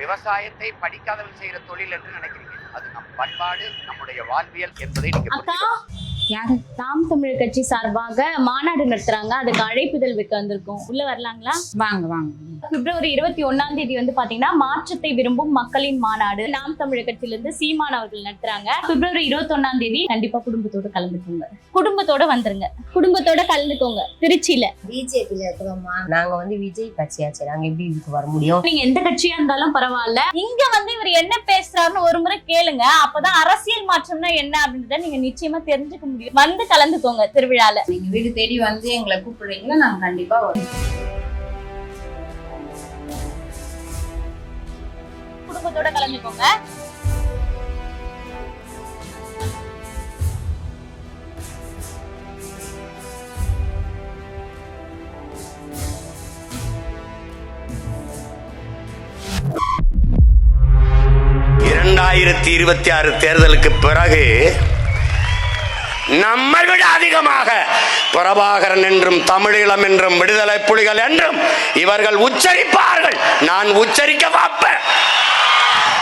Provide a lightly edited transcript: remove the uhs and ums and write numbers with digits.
விவசாயத்தை படிக்காதவன் செய்யற தொழில் என்று நினைக்கிறீங்க. அது நம் பண்பாடு, நம்முடைய வாழ்வியல் என்பதை நீங்க யாரு நாம் தமிழர் கட்சி சார்பாக மாநாடு நடத்துறாங்க. அதுக்கு அழைப்புதல் வைக்க வந்திருக்கோம். உள்ள வரலாங்களா? வாங்க வாங்க. பிப்ரவரி 21ஆம் தேதி வந்து பாத்தீங்கன்னா மாற்றத்தை விரும்பும் மக்களின் மாநாடு நாம் தமிழர் கட்சியில இருந்து சீமான் அவர்கள் நடத்துறாங்க. பிப்ரவரி 21ஆம் தேதி கண்டிப்பா குடும்பத்தோட கலந்துக்கோங்க. குடும்பத்தோட வந்துருங்க. குடும்பத்தோட கலந்துக்கோங்க. திருச்சியில பிஜேபியில இருக்கிறோமா? நாங்க வந்து விஜய் கட்சியாச்சு. நாங்க எப்படி இதுக்கு வர முடியும்? நீங்க எந்த கட்சியா இருந்தாலும் பரவாயில்ல. இங்க வந்து இவர் என்ன பேசுறாருன்னு ஒரு முறை கேளுங்க. அப்பதான் அரசியல் மாற்றம்னா என்ன அப்படின்றத நீங்க நிச்சயமா தெரிஞ்சுக்க முடியும். வந்து கலந்துக்கோங்க திருவிழால. நீங்க வீடு தேடி வந்து எங்களை கூப்பிடுறீங்களா? நாங்க கண்டிப்பா வரோம். குடும்பத்தோட கலந்துக்கோங்க. இரண்டாயிரத்தி 26 தேர்தலுக்கு பிறகு நம்மை விட அதிகமாக பிரபாகரன் என்றும் தமிழீழம் என்றும் விடுதலை புலிகள் என்றும் இவர்கள் உச்சரிப்பார்கள். நான் உச்சரிக்க பார்ப்பேன்.